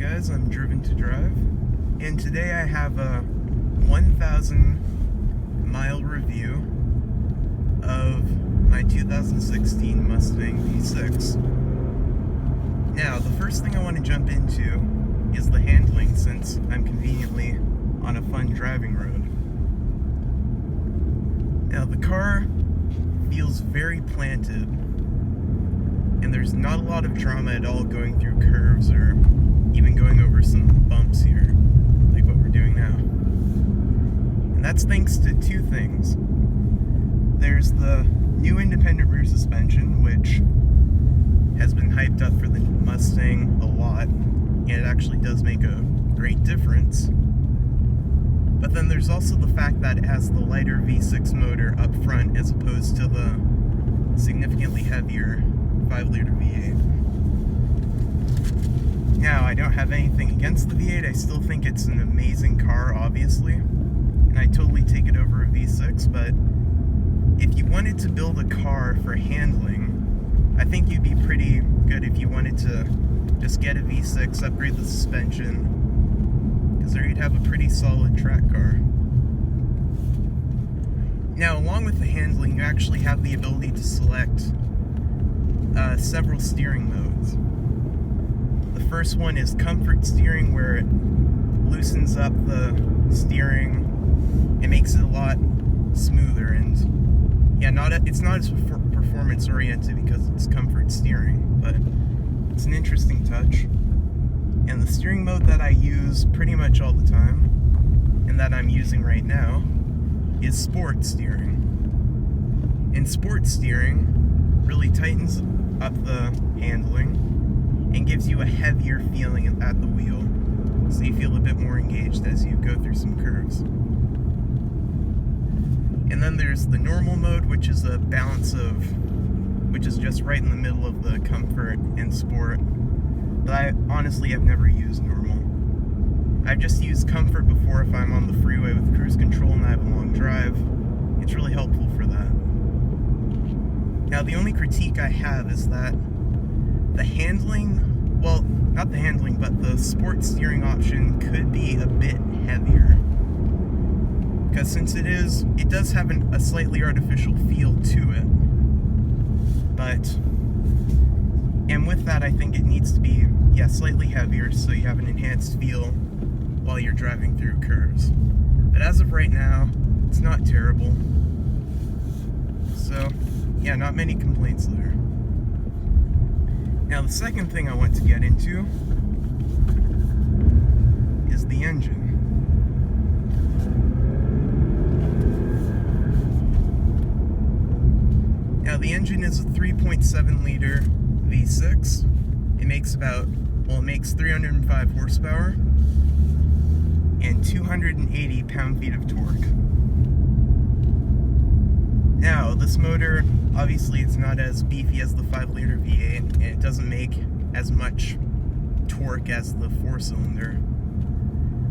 guys, I'm Driven to Drive, and today I have a 1,000 mile review of my 2016 Mustang V6. Now, the first thing I want to jump into is the handling, since I'm conveniently on a fun driving road. Now, the car feels very planted, and there's not a lot of drama at all going through curves or even going over some bumps here, like what we're doing now. And that's thanks to two things. There's the new independent rear suspension, which has been hyped up for the Mustang a lot, and it actually does make a great difference. But then there's also the fact that it has the lighter V6 motor up front as opposed to the significantly heavier 5-liter V8. Now, I don't have anything against the V8. I still think it's an amazing car, obviously, and I totally take it over a V6, but if you wanted to build a car for handling, I think you'd be pretty good if you wanted to just get a V6, upgrade the suspension, because there you'd have a pretty solid track car. Now, along with the handling, you actually have the ability to select several steering modes. The first one is comfort steering, where it loosens up the steering and makes it a lot smoother, and yeah, it's not as performance oriented because it's comfort steering, but it's an interesting touch. And the steering mode that I use pretty much all the time, and that I'm using right now, is sport steering. And sport steering really tightens up the handling and gives you a heavier feeling at the wheel, so you feel a bit more engaged as you go through some curves. And then there's the normal mode, which is a balance of, which is just right in the middle of the comfort and sport. But I honestly have never used normal. I've just used comfort before if I'm on the freeway with cruise control and I have a long drive. It's really helpful for that. Now, the only critique I have is that the handling, well, not the handling, but the sport steering option could be a bit heavier. Because since it does have a slightly artificial feel to it. But, and with that, I think it needs to be, yeah, slightly heavier so you have an enhanced feel while you're driving through curves. But as of right now, it's not terrible. So, yeah, not many complaints there. Now, the second thing I want to get into is the engine. Now, the engine is a 3.7 liter V6. It makes it makes 305 horsepower and 280 pound-feet of torque. Now, this motor, obviously it's not as beefy as the 5-liter V8, and it doesn't make as much torque as the 4-cylinder,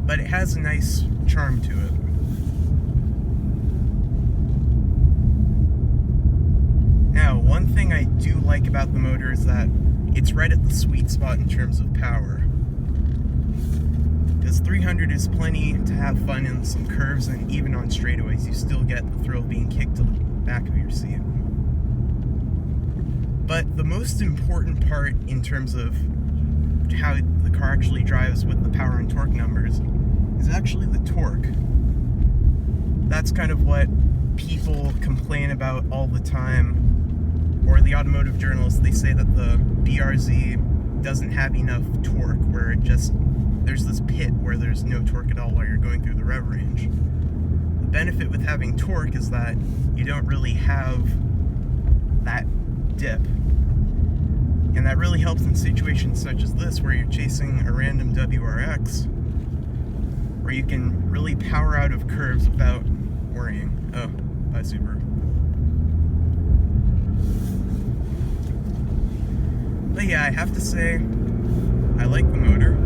but it has a nice charm to it. Now, one thing I do like about the motor is that it's right at the sweet spot in terms of power. Because 300 is plenty to have fun in some curves, and even on straightaways you still get the thrill of being kicked to the back of your seat. But the most important part in terms of how the car actually drives with the power and torque numbers is actually the torque. That's kind of what people complain about all the time, or the automotive journalists. They say that the BRZ doesn't have enough torque, where there's this pit where there's no torque at all while you're going through the rev range. The benefit with having torque is that you don't really have that dip. And that really helps in situations such as this, where you're chasing a random WRX, where you can really power out of curves without worrying. Oh, bye Subaru. But yeah, I have to say, I like the motor.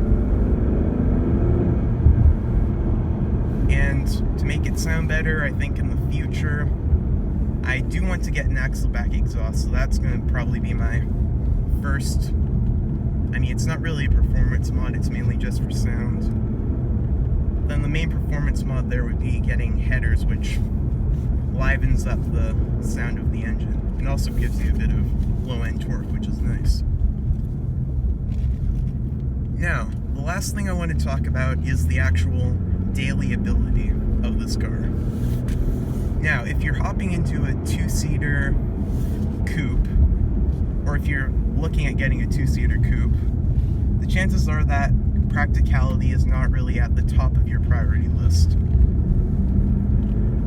And to make it sound better, I think in the future, I do want to get an axle back exhaust, so that's going to probably be my first I mean, it's not really a performance mod, it's mainly just for sound. Then the main performance mod there would be getting headers, which livens up the sound of the engine and also gives you a bit of low-end torque, which is nice. Now, the last thing I want to talk about is the actual daily ability of this car. Now, if you're hopping into a two-seater coupe, or if you're looking at getting a two-seater coupe, the chances are that practicality is not really at the top of your priority list.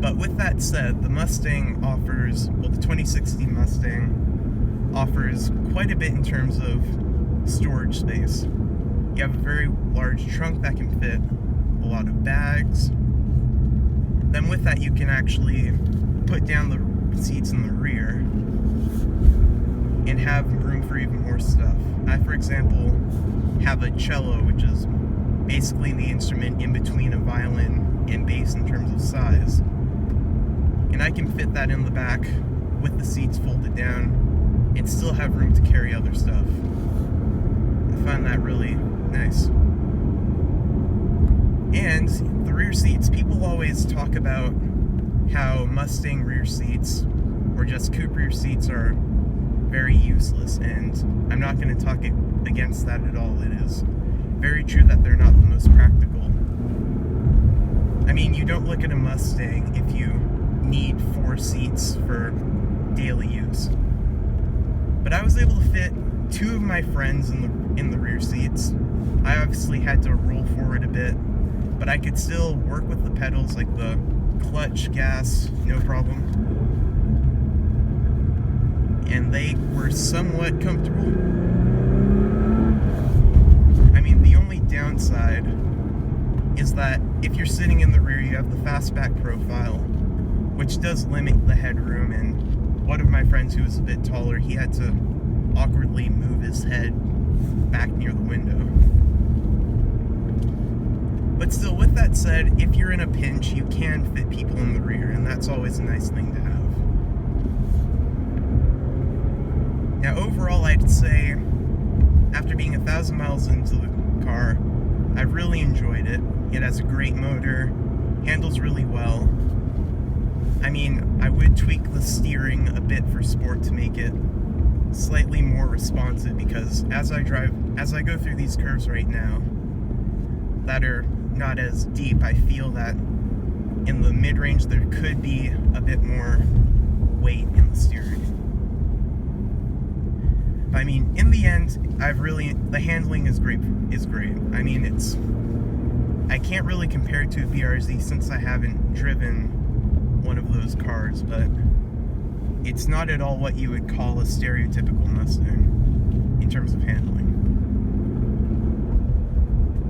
But with that said, the Mustang offers, well, the 2016 Mustang offers quite a bit in terms of storage space. You have a very large trunk that can fit a lot of bags. Then with that, you can actually put down the seats in the rear and have room for even more stuff. I, for example, have a cello, which is basically the instrument in between a violin and bass in terms of size. And I can fit that in the back with the seats folded down and still have room to carry other stuff. I find that really nice. And the rear seats, people always talk about how Mustang rear seats, or just coupe rear seats, are very useless, and I'm not going to talk against that at all. It is very true that they're not the most practical. I mean, you don't look at a Mustang if you need 4 seats for daily use. But I was able to fit 2 of my friends in the rear seats. I obviously had to roll forward a bit, but I could still work with the pedals, like the clutch, gas, no problem. And they were somewhat comfortable. I mean, the only downside is that if you're sitting in the rear, you have the fastback profile, which does limit the headroom, and one of my friends who was a bit taller, he had to awkwardly move his head back near the window. But still, with that said, if you're in a pinch, you can fit people in the rear, and that's always a nice thing to have. Now, overall, I'd say, after being 1,000 miles into the car, I've really enjoyed it. It has a great motor, handles really well. I mean, I would tweak the steering a bit for sport to make it slightly more responsive, because as I go through these curves right now that are not as deep, I feel that in the mid-range there could be a bit more weight in the steering. I mean, in the end, the handling is great. I mean, I can't really compare it to a BRZ since I haven't driven one of those cars, but it's not at all what you would call a stereotypical Mustang in terms of handling.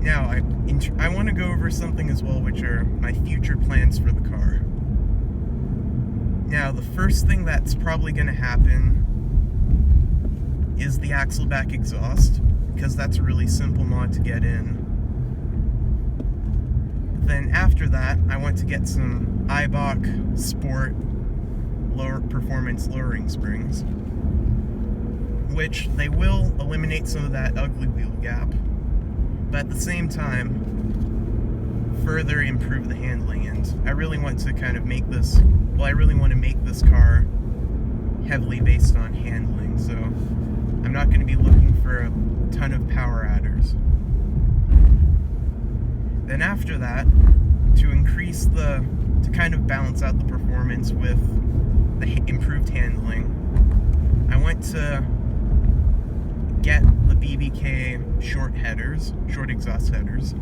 Now, I want to go over something as well, which are my future plans for the car. Now, the first thing that's probably going to happen is the axle back exhaust, because that's a really simple mod to get in. Then after that, I want to get some Eibach Sport lower performance lowering springs, which they will eliminate some of that ugly wheel gap, but at the same time further improve the handling. And I really want to kind of make this, I really want to make this car heavily based on handling, so I'm not going to be looking for a ton of power adders. Then after that, to kind of balance out the performance with the improved handling, I want to get the BBK short exhaust headers,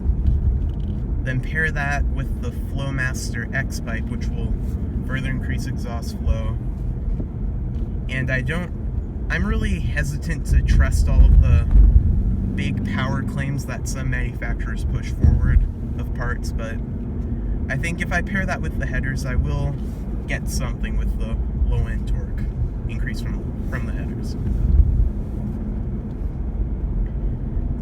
then pair that with the Flowmaster X pipe, which will further increase exhaust flow. And I'm really hesitant to trust all of the big power claims that some manufacturers push forward of parts, but I think if I pair that with the headers, I will get something with the low-end torque increase from the headers.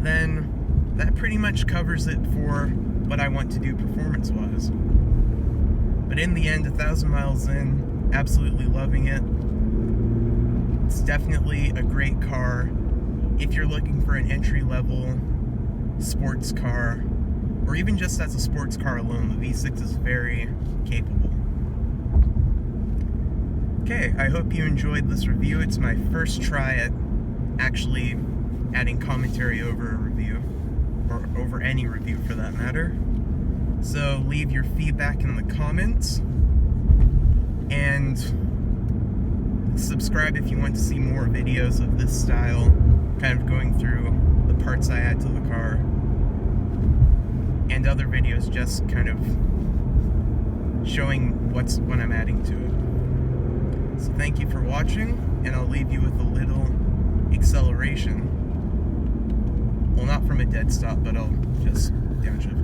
Then that pretty much covers it for what I want to do performance-wise. But in the end, 1,000 miles in, absolutely loving it. It's definitely a great car if you're looking for an entry-level sports car, or even just as a sports car alone, the V6 is very capable. Okay, I hope you enjoyed this review. It's my first try at actually adding commentary over a review, or over any review for that matter. So leave your feedback in the comments, and subscribe if you want to see more videos of this style, kind of going through the parts I add to the car, and other videos just kind of showing what I'm adding to it. So thank you for watching, and I'll leave you with a little acceleration. Well, not from a dead stop, but I'll just downshift.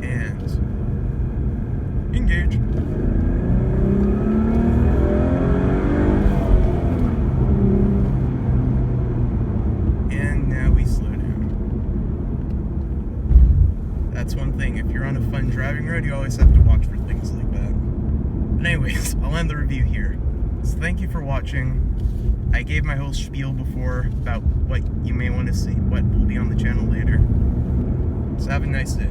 And engage. And now we slow down. That's one thing, if you're on a fun driving road, you always have to watch for things like that. But anyways, I'll end the review here. So thank you for watching. I gave my whole spiel before about what you may want to see, what will be on the channel later. So have a nice day.